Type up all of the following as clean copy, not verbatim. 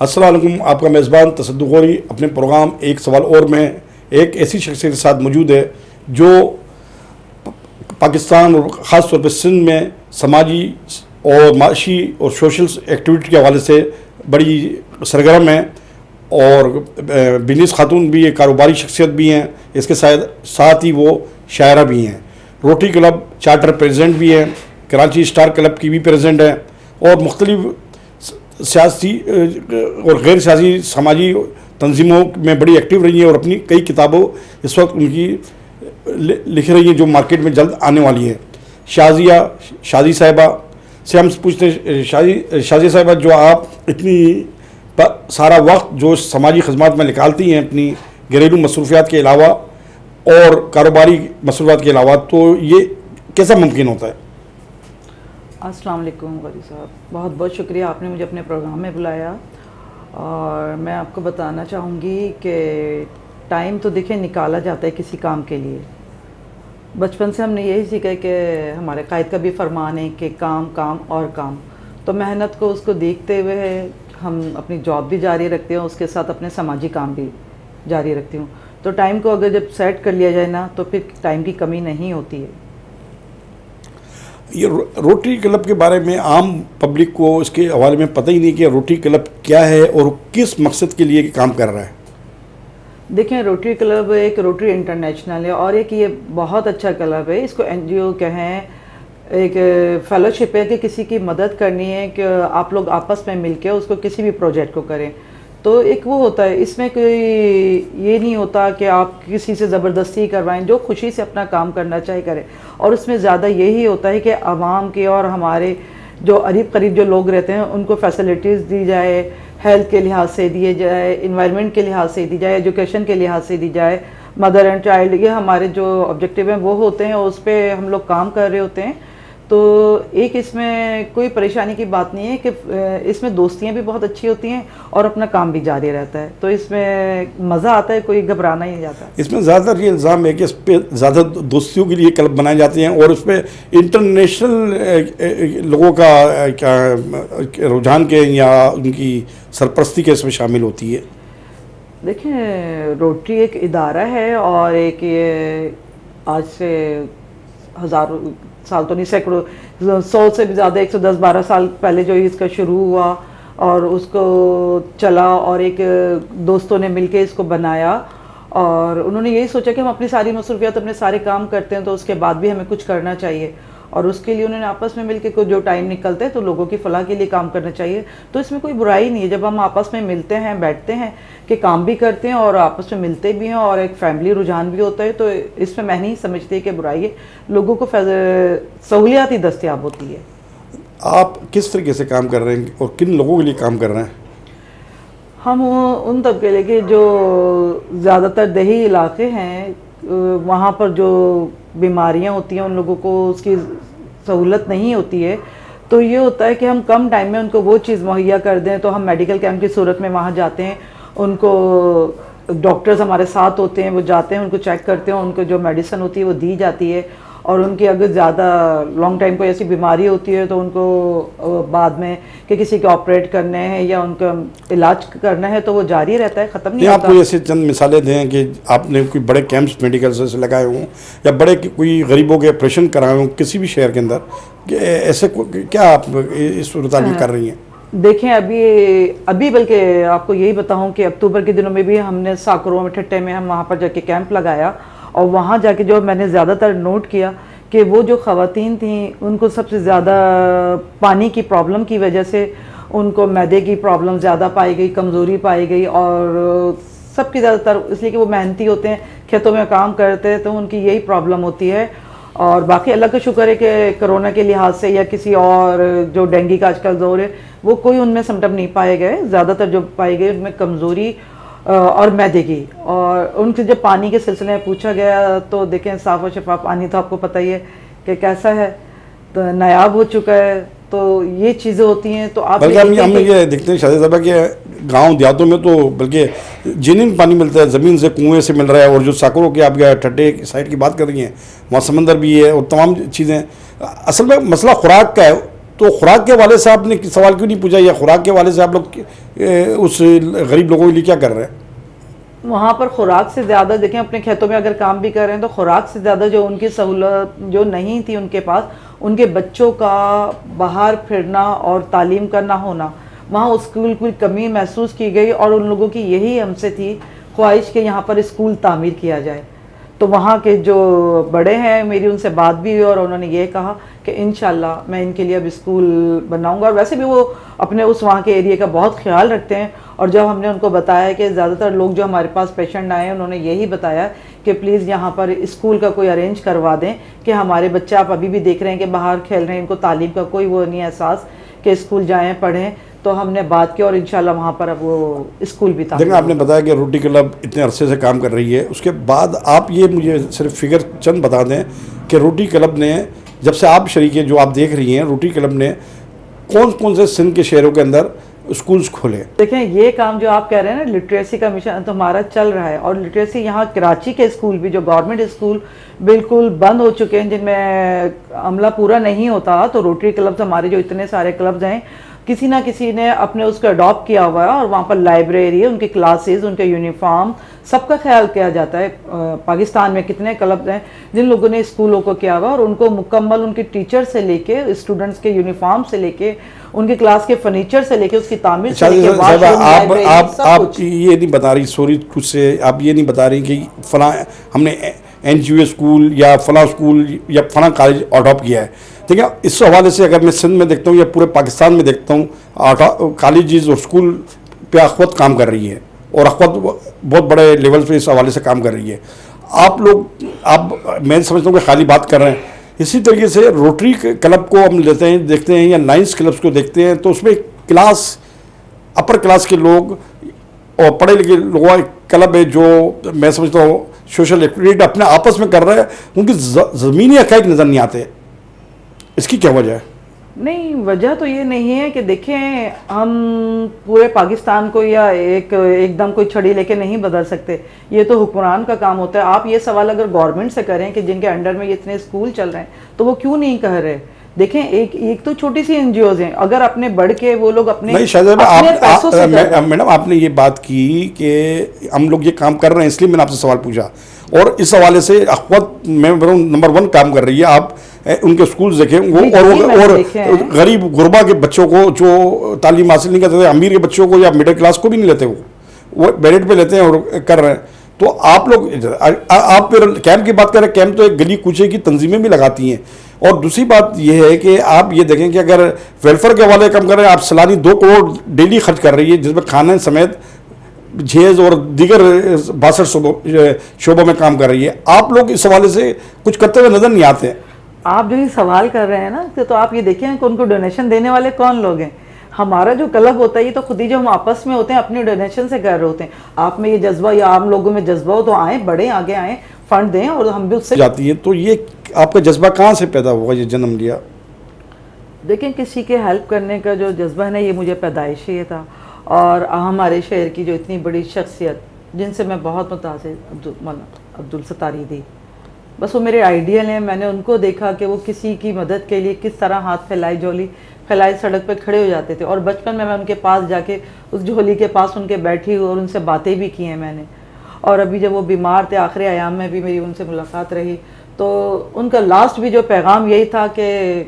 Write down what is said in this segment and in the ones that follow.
السلام علیکم. آپ کا میزبان تصدق غوری اپنے پروگرام ایک سوال اور میں ایک ایسی شخصیت کے ساتھ موجود ہے جو پاکستان اور خاص طور پہ سندھ میں سماجی اور معاشی اور سوشل ایکٹیویٹی کے حوالے سے بڑی سرگرم ہیں اور بزنس خاتون بھی ہے, کاروباری شخصیت بھی ہیں, اس کے ساتھ ہی وہ شاعرہ بھی ہیں. روٹری کلب چارٹر پریزیڈنٹ بھی ہیں, کراچی اسٹار کلب کی بھی پریزیڈنٹ ہیں اور مختلف سیاسی اور غیر سیاسی سماجی تنظیموں میں بڑی ایکٹیو رہی ہیں اور اپنی کئی کتابوں اس وقت ان کی لکھ رہی ہیں جو مارکیٹ میں جلد آنے والی ہیں. شازیہ صاحبہ سے ہم پوچھتے ہیں, شازیہ صاحبہ, جو آپ اتنی سارا وقت جو سماجی خدمات میں نکالتی ہیں اپنی گھریلو مصروفیات کے علاوہ اور کاروباری مصروفیات کے علاوہ, تو یہ کیسا ممکن ہوتا ہے؟ السلام علیکم غوری صاحب, بہت بہت شکریہ آپ نے مجھے اپنے پروگرام میں بلایا. اور میں آپ کو بتانا چاہوں گی کہ ٹائم تو دیکھیں نکالا جاتا ہے کسی کام کے لیے. بچپن سے ہم نے یہی سیکھا ہے کہ ہمارے قائد کا بھی فرمان ہے کہ کام کام اور کام, تو محنت کو اس کو دیکھتے ہوئے ہم اپنی جاب بھی جاری رکھتے ہیں, اس کے ساتھ اپنے سماجی کام بھی جاری رکھتی ہوں. تو ٹائم کو اگر جب سیٹ کر لیا جائے نا تو پھر ٹائم کی کمی نہیں ہوتی ہے. یہ روٹری کلب کے بارے میں عام پبلک کو اس کے حوالے میں پتہ ہی نہیں کہ روٹری کلب کیا ہے اور کس مقصد کے لیے کام کر رہا ہے. دیکھیں, روٹری کلب ایک روٹری انٹرنیشنل ہے اور ایک یہ بہت اچھا کلب ہے. اس کو این جی او کہیں, ایک فیلوشپ ہے کہ کسی کی مدد کرنی ہے کہ آپ لوگ آپس میں مل کے اس کو کسی بھی پروجیکٹ کو کریں. تو ایک وہ ہوتا ہے, اس میں کوئی یہ نہیں ہوتا کہ آپ کسی سے زبردستی کروائیں, جو خوشی سے اپنا کام کرنا چاہے کرے. اور اس میں زیادہ یہی ہوتا ہے کہ عوام کے اور ہمارے جو قریب قریب جو لوگ رہتے ہیں ان کو فیسلٹیز دی جائے, ہیلتھ کے لحاظ سے دیے جائے, انوائرمنٹ کے لحاظ سے دی جائے, ایجوکیشن کے لحاظ سے دی جائے, مدر اینڈ چائلڈ, یہ ہمارے جو آبجیکٹیو ہیں وہ ہوتے ہیں, اس پہ ہم لوگ کام کر رہے ہوتے ہیں. تو ایک اس میں کوئی پریشانی کی بات نہیں ہے کہ اس میں دوستیاں بھی بہت اچھی ہوتی ہیں اور اپنا کام بھی جاری رہتا ہے. تو اس میں مزہ آتا ہے, کوئی گھبرانا ہی نہیں جاتا. اس میں زیادہ تر یہ الزام ہے کہ اس پہ زیادہ دوستیوں کے لیے کلب بنائے جاتے ہیں اور اس پہ انٹرنیشنل لوگوں کا رجحان کے یا ان کی سرپرستی کے اس میں شامل ہوتی ہے. دیکھیں, روٹری ایک ادارہ ہے اور ایک یہ آج سے ہزاروں سال تو نہیں, سینکڑوں, 100 سے بھی زیادہ, 110-12 سال پہلے جو اس کا شروع ہوا اور اس کو چلا, اور ایک دوستوں نے مل کے اس کو بنایا اور انہوں نے یہی سوچا کہ ہم اپنی ساری مصروفیات اپنے سارے کام کرتے ہیں تو اس کے بعد بھی ہمیں کچھ کرنا چاہیے. اور اس کے لیے انہوں نے آپس میں مل کے جو ٹائم نکلتے ہیں تو لوگوں کی فلاح کے لیے کام کرنا چاہیے. تو اس میں کوئی برائی نہیں ہے جب ہم آپس میں ملتے ہیں, بیٹھتے ہیں کہ کام بھی کرتے ہیں اور آپس میں ملتے بھی ہیں اور ایک فیملی رجحان بھی ہوتا ہے. تو اس میں نہیں سمجھتی کہ برائی ہے, لوگوں کو سہولیات ہی دستیاب ہوتی ہے. آپ کس طریقے سے کام کر رہے ہیں اور کن لوگوں کے لیے کام کر رہے ہیں؟ ہم ان طبقے کے جو زیادہ تر دیہی علاقے ہیں وہاں پر جو بیماریاں ہوتی ہیں ان لوگوں کو اس کی سہولت نہیں ہوتی ہے, تو یہ ہوتا ہے کہ ہم کم ٹائم میں ان کو وہ چیز مہیا کر دیں. تو ہم میڈیکل کیمپ کی صورت میں وہاں جاتے ہیں, ان کو ڈاکٹرز ہمارے ساتھ ہوتے ہیں, وہ جاتے ہیں, ان کو چیک کرتے ہیں, ان کو جو میڈیسن ہوتی ہے وہ دی جاتی ہے. اور ان کی اگر زیادہ لانگ ٹائم کوئی ایسی بیماری ہوتی ہے تو ان کو بعد میں کہ کسی کو آپریٹ کرنے ہیں یا ان کا علاج کرنا ہے تو وہ جاری رہتا ہے, ختم نہیں ہوتا. آپ کو ایسے چند مثالیں دیں کہ آپ نے کوئی بڑے کیمپس میڈیکل سے لگائے ہوں یا بڑے کوئی غریبوں کے آپریشن کرائے ہوں کسی بھی شہر کے اندر, کہ ایسے کیا آپ اس صورتحال میں کر رہی ہیں؟ دیکھیں, ابھی بلکہ آپ کو یہی بتاؤں کہ اکتوبر کے دنوں میں بھی ہم نے ساکروں میں ٹھٹے میں ہم وہاں پر جا کے کیمپ لگایا. اور وہاں جا کے جو میں نے زیادہ تر نوٹ کیا کہ وہ جو خواتین تھیں ان کو سب سے زیادہ پانی کی پرابلم کی وجہ سے ان کو معدے کی پرابلم زیادہ پائی گئی, کمزوری پائی گئی. اور سب کی زیادہ تر اس لیے کہ وہ محنتی ہوتے ہیں, کھیتوں میں کام کرتے ہیں, تو ان کی یہی پرابلم ہوتی ہے. اور باقی اللہ کا شکر ہے کہ کرونا کے لحاظ سے یا کسی اور جو ڈینگی کا آج کل دور ہے وہ کوئی ان میں سمٹم نہیں پائے گئے. زیادہ تر جو پائے گئے ان میں کمزوری اور معدے کی. اور ان سے جب پانی کے سلسلے میں پوچھا گیا تو دیکھیں صاف و شفاف پانی تو آپ کو پتہ ہی ہے کہ کیسا ہے, تو نایاب ہو چکا ہے. تو یہ چیزیں ہوتی ہیں. تو آپ بلکہ ہم یہ دیکھتے ہیں شازیہ صاحبہ کہ گاؤں دیہاتوں میں تو بلکہ جنین پانی ملتا ہے, زمین سے, کنویں سے مل رہا ہے. اور جو ساکروں کے آپ ٹھٹے سائڈ کی بات کر رہی ہیں وہاں سمندر بھی ہے اور تمام چیزیں. اصل میں مسئلہ خوراک کا ہے, تو خوراک کے حوالے سے آپ نے سوال کیوں نہیں پوچھا, یا خوراک کے حوالے سے آپ لوگ اس غریب لوگوں کے لیے کیا کر رہے ہیں؟ وہاں پر خوراک سے زیادہ دیکھیں, اپنے کھیتوں میں اگر کام بھی کر رہے ہیں تو خوراک سے زیادہ جو ان کی سہولت جو نہیں تھی ان کے پاس, ان کے بچوں کا باہر پھرنا اور تعلیم کا نہ ہونا, وہاں اسکول کی کمی محسوس کی گئی, اور ان لوگوں کی یہی ہم سے تھی خواہش کہ یہاں پر اسکول تعمیر کیا جائے. تو وہاں کے جو بڑے ہیں, میری ان سے بات بھی ہوئی اور انہوں نے یہ کہا کہ انشاءاللہ میں ان کے لیے اب اسکول بناؤں گا. اور ویسے بھی وہ اپنے اس وہاں کے ایریے کا بہت خیال رکھتے ہیں, اور جب ہم نے ان کو بتایا کہ زیادہ تر لوگ جو ہمارے پاس پیشنٹ آئے ہیں انہوں نے یہی بتایا کہ پلیز یہاں پر اسکول کا کوئی ارینج کروا دیں کہ ہمارے بچے آپ ابھی بھی دیکھ رہے ہیں کہ باہر کھیل رہے ہیں, ان کو تعلیم کا کوئی وہ نہیں احساس کہ اسکول جائیں پڑھیں. تو ہم نے بات کی اور انشاءاللہ وہاں پر اب وہ اسکول بھی تھا. دیکھیں, آپ نے بتایا کہ روٹری کلب اتنے عرصے سے کام کر رہی ہے, اس کے بعد آپ یہ مجھے صرف فگر چند بتا دیں کہ روٹری کلب نے جب سے آپ شریک ہیں, جو آپ دیکھ رہی ہیں, روٹری کلب نے کون کون سے سندھ کے شہروں کے اندر اسکولز کھولے؟ دیکھیں یہ کام جو آپ کہہ رہے ہیں نا لٹریسی کا مشن تو ہمارا چل رہا ہے, اور لٹریسی یہاں کراچی کے اسکول بھی جو گورنمنٹ اسکول بالکل بند ہو چکے ہیں جن میں عملہ پورا نہیں ہوتا, تو روٹری کلبز ہمارے جو اتنے سارے کلبز ہیں کسی نہ کسی نے اپنے اس کو اڈاپٹ کیا ہوا ہے, اور وہاں پر لائبریری, ان کی کلاسز, ان کے یونیفارم, سب کا خیال کیا جاتا ہے. پاکستان میں کتنے کلبز ہیں جن لوگوں نے اسکولوں کو کیا ہوا, اور ان کو مکمل ان کے ٹیچر سے لے کے, اسٹوڈنٹس کے یونیفارم سے لے کے, ان کی کلاس کے فرنیچر سے لے کے, اس کی تعمیر سے لے کے, آپ یہ نہیں بتا رہی, سوری کچھ سے آپ یہ نہیں بتا رہی کہ فلاں ہم نے این جی او اسکول یا فلاں اسکول یا فلاں کالج اڈاپٹ کیا ہے. ٹھیک ہے, اس حوالے سے اگر میں سندھ میں دیکھتا ہوں یا پورے پاکستان میں دیکھتا ہوں, کالجز اور اسکول پہ اخوت کام کر رہی ہے, اور اخوت بہت بڑے لیول پہ اس حوالے سے کام کر رہی ہے. آپ لوگ میں سمجھتا ہوں کہ خالی بات کر رہے ہیں. اسی طریقے سے روٹری کلب کو ہم لیتے ہیں, دیکھتے ہیں, یا لائنس کلبس کو دیکھتے ہیں, تو اس میں کلاس اپر کلاس کے لوگ اور پڑھے لکھے لوگوں کا کلب ہے جو میں سمجھتا ہوں سوشل ایکٹیویٹی اپنے آپس میں کر رہے ہیں, ان کی زمینی حقائق نظر نہیں آتے. اس کی کیا وجہ ہے؟ نہیں, وجہ تو یہ نہیں ہے کہ دیکھیں ہم پورے پاکستان کو یا ایک دم کوئی چھڑی لے کے نہیں بدل سکتے, یہ تو حکمران کا کام ہوتا ہے. آپ یہ سوال اگر گورنمنٹ سے کریں کہ جن کے انڈر میں اتنے اسکول چل رہے ہیں تو وہ کیوں نہیں کہہ رہے. دیکھیں ایک تو چھوٹی سی این جی اوز ہیں, اگر اپنے بڑھ کے وہ لوگ اپنے پیسوں سے, میڈم آپ نے یہ بات کی کہ ہم لوگ یہ کام کر رہے ہیں, اس لیے میں نے آپ سے سوال پوچھا, اور اس حوالے سے اخوت میں نمبر 1 کام کر رہی ہے. آپ ان کے اسکولز دیکھیں وہ, اور غریب غربا کے بچوں کو جو تعلیم حاصل نہیں کرتے, امیر کے بچوں کو یا مڈل کلاس کو بھی نہیں لیتے, وہ میرٹ پہ لیتے ہیں اور کر رہے ہیں. تو آپ لوگ پھر کیمپ کی بات کریں, کیمپ تو ایک گلی کوچے کی تنظیمیں بھی لگاتی ہیں. اور دوسری بات یہ ہے کہ آپ یہ دیکھیں کہ اگر ویلفیئر کے حوالے کم کر رہے ہیں, آپ سالانہ 2 کروڑ ڈیلی خرچ کر رہی ہے, جس میں کھانے سمیت جہیز اور دیگر 62 شعبوں میں کام کر رہی ہے. آپ لوگ اس حوالے سے کچھ کرتے ہوئے نظر نہیں آتے. آپ جو یہ سوال کر رہے ہیں نا, تو آپ یہ دیکھیں کہ ان کو ڈونیشن دینے والے کون لوگ ہیں. ہمارا جو کلب ہوتا ہے یہ تو خود ہی جو ہم آپس میں ہوتے ہیں اپنی ڈونیشن سے کر رہے ہوتے ہیں. آپ میں یہ جذبہ یا عام لوگوں میں جذبہ ہو تو آئیں, بڑھیں, آگے آئیں, فنڈ دیں, اور ہم بھی اس سے جاتی ہے. تو یہ آپ کا جذبہ کہاں سے پیدا ہوا, یہ جنم لیا؟ دیکھیں کسی کے ہیلپ کرنے کا جو جذبہ ہے نا, یہ مجھے پیدائش ہی تھا. اور ہمارے شہر کی جو اتنی بڑی شخصیت جن سے میں بہت متاثر, عبدالستاری دی, بس وہ میرے آئیڈیل ہیں. میں نے ان کو دیکھا کہ وہ کسی کی مدد کے لیے کس طرح ہاتھ پھیلائی جھولی پھیلائی سڑک پہ کھڑے ہو جاتے تھے. اور بچپن میں ان کے پاس جا کے اس جھولی کے پاس ان کے بیٹھی اور ان سے باتیں بھی کی ہیں میں نے. اور ابھی جب وہ بیمار تھے آخری ایام میں بھی میری ان سے ملاقات رہی, تو ان کا لاسٹ بھی جو پیغام یہی تھا کہ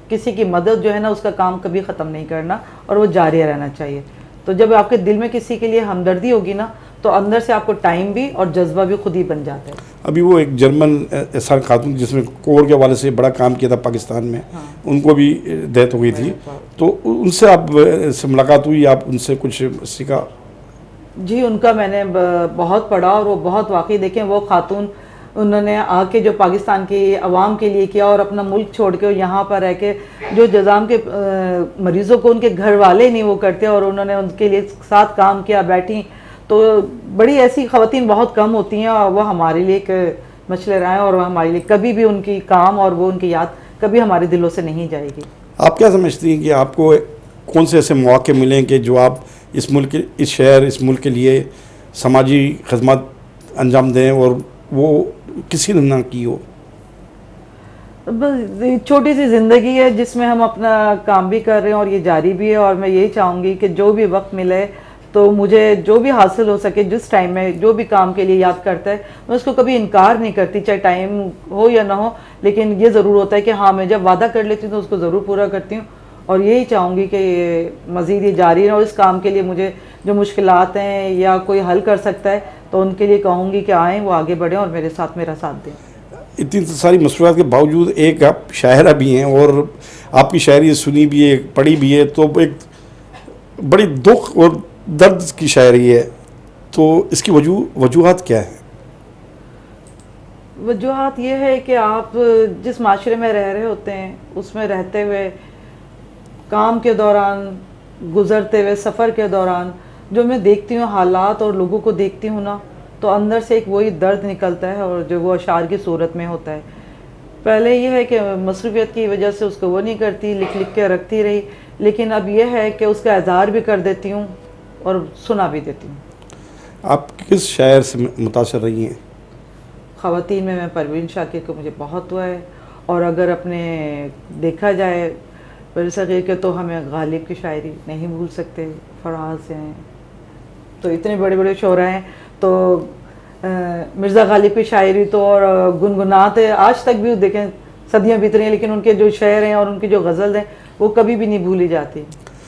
کسی کی مدد جو ہے نا اس کا کام کبھی ختم نہیں کرنا اور وہ جاری رہنا چاہیے. تو جب آپ کے دل میں کسی کے لیے ہمدردی ہوگی نا, تو اندر سے آپ کو ٹائم بھی اور جذبہ بھی خود ہی بن جاتا ہے. ابھی وہ ایک جرمن احسان خاتون جس میں کوڑ کے حوالے سے بڑا کام کیا تھا پاکستان میں, ان کو بھی ڈیتھ ہو گئی تھی, تو ان سے آپ سے ملاقات ہوئی, آپ ان سے کچھ سیکھا؟ جی, ان کا میں نے بہت پڑھا, اور وہ بہت واقعی دیکھیں وہ خاتون انہوں نے آ کے جو پاکستان کی عوام کے لیے کیا, اور اپنا ملک چھوڑ کے یہاں پر رہ کے جو جزام کے مریضوں کو ان کے گھر والے نہیں وہ کرتے, اور انہوں نے ان کے لیے ساتھ کام کیا, بیٹھی. تو بڑی ایسی خواتین بہت کم ہوتی ہیں, اور وہ ہمارے لیے ایک مشعل راہ ہیں, اور ہمارے لیے کبھی بھی ان کی کام اور وہ ان کی یاد کبھی ہمارے دلوں سے نہیں جائے گی. آپ کیا سمجھتی ہیں کہ آپ کو کون سے ایسے مواقع ملیں کہ جو آپ اس ملک, اس شہر, اس ملک کے لیے سماجی خدمات انجام دیں اور وہ کسی نے نہ کی ہو؟ بس چھوٹی سی زندگی ہے جس میں ہم اپنا کام بھی کر رہے ہیں اور یہ جاری بھی ہے، اور میں یہی چاہوں گی کہ جو بھی وقت ملے تو مجھے جو بھی حاصل ہو سکے، جس ٹائم میں جو بھی کام کے لیے یاد کرتا ہے میں اس کو کبھی انکار نہیں کرتی، چاہے ٹائم ہو یا نہ ہو، لیکن یہ ضرور ہوتا ہے کہ ہاں میں جب وعدہ کر لیتی ہوں تو اس کو ضرور پورا کرتی ہوں، اور یہی چاہوں گی کہ یہ مزید یہ جاری رہے، اور اس کام کے لیے مجھے جو مشکلات ہیں یا کوئی حل کر سکتا ہے تو ان کے لیے کہوں گی کہ آئیں، وہ آگے بڑھیں اور میرے ساتھ میرا ساتھ دیں۔ اتنی ساری مصروفیات کے باوجود ایک آپ شاعرہ بھی ہیں، اور آپ کی شاعری سنی بھی ہے، پڑھی بھی ہے، تو ایک بڑی دکھ اور درد کی شاعری ہے، تو اس کی وجوہات کیا ہیں؟ وجوہات یہ ہے کہ آپ جس معاشرے میں رہ رہے ہوتے ہیں اس میں رہتے ہوئے، کام کے دوران، گزرتے ہوئے سفر کے دوران جو میں دیکھتی ہوں حالات اور لوگوں کو دیکھتی ہوں نا، تو اندر سے ایک وہی درد نکلتا ہے، اور جو وہ اشعار کی صورت میں ہوتا ہے۔ پہلے یہ ہے کہ مصروفیت کی وجہ سے اس کو وہ نہیں کرتی، لکھ لکھ کے رکھتی رہی، لیکن اب یہ ہے کہ اس کا اظہار بھی کر دیتی ہوں اور سنا بھی دیتی ہوں۔ آپ کس شاعر سے متاثر رہی ہیں؟ خواتین میں پروین شاکر کو مجھے بہت ہوا ہے، اور اگر اپنے دیکھا جائے برصغیر کے تو ہمیں غالب کی شاعری نہیں بھول سکتے، فراز ہیں، تو اتنے بڑے بڑے شعراء ہیں، تو مرزا غالب کی شاعری تو اور گنگنات ہے، آج تک بھی دیکھیں صدیاں بیت رہی ہیں لیکن ان کے جو شعر ہیں اور ان کی جو غزل ہیں وہ کبھی بھی نہیں بھولی جاتی۔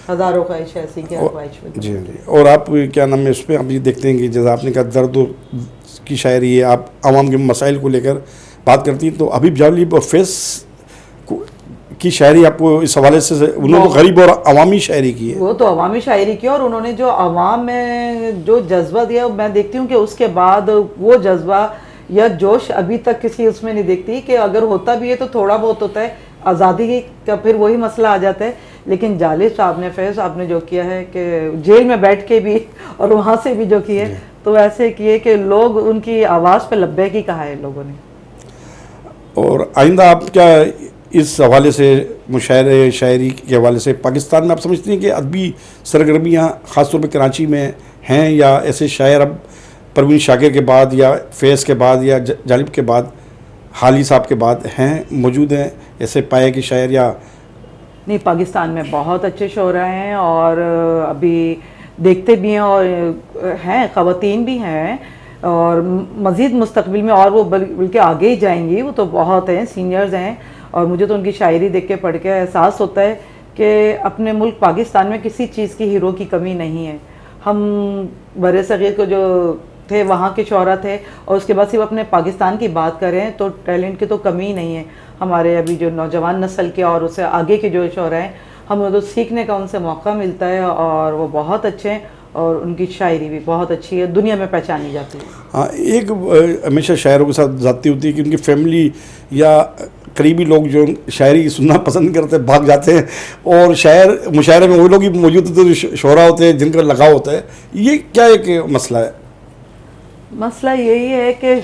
ہزاروں خواہش ایسی کیا خواہش میں۔ جی جی، اور آپ کیا نام ہے اس پہ آپ یہ دیکھتے ہیں کہ جیسا آپ نے کہا درد کی شاعری ہے، آپ عوام کے مسائل کو لے کر بات کرتی ہیں، تو حبیب جاویدی اور فیض کی شاعری آپ کو اس حوالے سے انہوں نے تو غریب اور عوامی شاعری کی ہے۔ وہ تو عوامی شاعری کی، اور انہوں نے جو عوام میں جو جذبہ دیا، میں دیکھتی ہوں کہ اس کے بعد وہ جذبہ یا جوش ابھی تک کسی اس میں نہیں دیکھتی، کہ اگر ہوتا بھی ہے تو تھوڑا بہت ہوتا ہے، آزادی کا پھر وہی مسئلہ آ جاتا ہے، لیکن جالب صاحب نے، فیض صاحب نے جو کیا ہے کہ جیل میں بیٹھ کے بھی اور وہاں سے بھی جو کیے تو ایسے کیے کہ لوگ ان کی آواز پہ لبیک ہی کہا ہے لوگوں نے۔ اور آئندہ آپ کیا اس حوالے سے مشاعرے شاعری کے حوالے سے پاکستان میں آپ سمجھتے ہیں کہ ادبی سرگرمیاں خاص طور پہ کراچی میں ہیں، یا ایسے شاعر اب پروین شاکر کے بعد یا فیض کے بعد یا جالب کے بعد حالی صاحب کے بعد ہیں، موجود ہیں ایسے پائے کے شاعر؟ یا نہیں، پاکستان میں بہت اچھے شعراء ہیں، اور ابھی دیکھتے بھی ہیں، اور ہیں خواتین بھی ہیں، اور مزید مستقبل میں اور وہ بلکہ آگے ہی جائیں گی، وہ تو بہت ہیں، سینئرز ہیں، اور مجھے تو ان کی شاعری دیکھ کے پڑھ کے احساس ہوتا ہے کہ اپنے ملک پاکستان میں کسی چیز کی ہیرو کی کمی نہیں ہے۔ ہم برصغیر کو جو تھے وہاں کے شعراء تھے، اور اس کے بعد صرف اپنے پاکستان کی بات کریں تو ٹیلنٹ کی تو کمی نہیں ہے۔ ہمارے ابھی جو نوجوان نسل کے اور اس سے آگے کے جو شعراء ہیں، ہمیں تو سیکھنے کا ان سے موقع ملتا ہے، اور وہ بہت اچھے ہیں، اور ان کی شاعری بھی بہت اچھی ہے، دنیا میں پہچانی جاتی ہے۔ ہاں، ایک ہمیشہ شاعروں کے ساتھ ذاتی ہوتی ہے کہ ان کی فیملی یا قریبی لوگ جو شاعری سننا پسند کرتے ہیں بھاگ جاتے ہیں، اور مشاعرے میں وہ لوگ ہی موجود ہوتے ہیں جو شعراء ہوتے ہیں جن کا لگاؤ ہوتا ہے، یہ کیا ایک مسئلہ ہے؟ مسئلہ یہی ہے کہ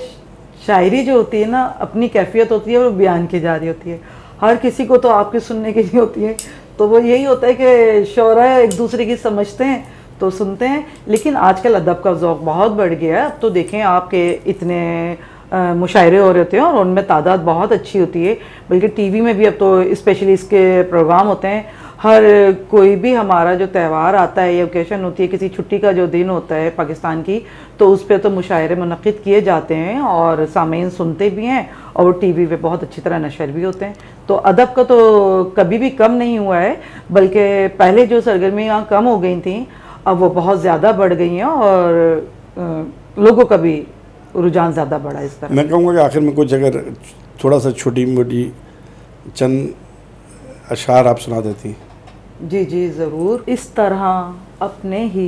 شاعری جو ہوتی ہے نا، اپنی کیفیت ہوتی ہے اور بیان کی جا رہی ہوتی ہے، ہر کسی کو تو آپ کی سننے کی نہیں ہوتی ہے، تو وہ یہی ہوتا ہے کہ شعراء ایک دوسرے کی سمجھتے ہیں تو سنتے ہیں، لیکن آج کل ادب کا ذوق بہت بڑھ گیا ہے۔ اب تو دیکھیں آپ کے اتنے مشاعرے ہو رہے ہوتے ہیں اور ان میں تعداد بہت اچھی ہوتی ہے، بلکہ ٹی وی میں بھی اب تو اسپیشلی اس کے پروگرام ہوتے ہیں، ہر کوئی بھی ہمارا جو تہوار آتا ہے یا اوکیشن ہوتی ہے، کسی چھٹی کا جو دن ہوتا ہے پاکستان کی، تو اس پہ تو مشاعرے منعقد کیے جاتے ہیں اور سامعین سنتے بھی ہیں، اور وہ ٹی وی پہ بہت اچھی طرح نشر بھی ہوتے ہیں، تو ادب کا تو کبھی بھی کم نہیں ہوا ہے، بلکہ پہلے جو سرگرمیاں کم ہو گئی تھیں اب وہ بہت زیادہ بڑھ گئی ہیں، اور لوگوں کا بھی رجحان زیادہ بڑھا اس طرح۔ میں کہوں گا کہ آخر میں کچھ اگر تھوڑا سا چھوٹی موٹی چند اشعار آپ سنا دیتی ہیں؟ جی جی ضرور۔ اس طرح اپنے ہی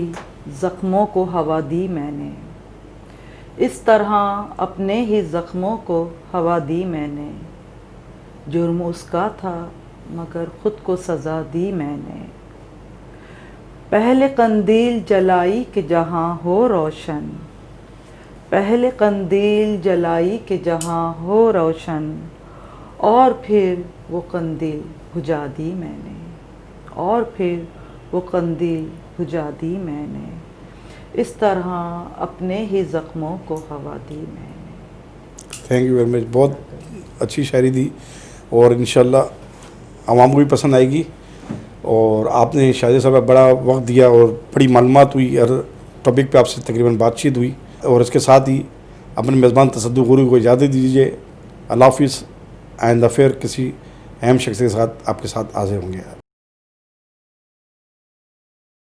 زخموں کو ہوا دی میں نے، اس طرح اپنے ہی زخموں کو ہوا دی میں نے، جرم اس کا تھا مگر خود کو سزا دی میں نے، پہلے قندیل جلائی کہ جہاں ہو روشن، پہلے قندیل جلائی کہ جہاں ہو روشن، اور پھر وہ قندیل بجھا دی میں نے، اور پھر وہ قندیل بجھا دی میں نے، اس طرح اپنے ہی زخموں کو ہوا دی میں نے۔ تھینک یو ویری مچ، بہت اچھی شاعری تھی، اور انشاءاللہ عوام کو بھی پسند آئے گی. اور آپ نے شاہد صاحب بڑا وقت دیا اور بڑی معلومات ہوئی, ہر ٹاپک پہ آپ سے تقریباً بات چیت ہوئی. اور اس کے ساتھ ہی اپنے میزبان تصدق غوری کو اجازت دیجیے. اللہ حافظ. آئندہ پھر کسی اہم شخص کے ساتھ آپ کے ساتھ حاضر ہوں گے.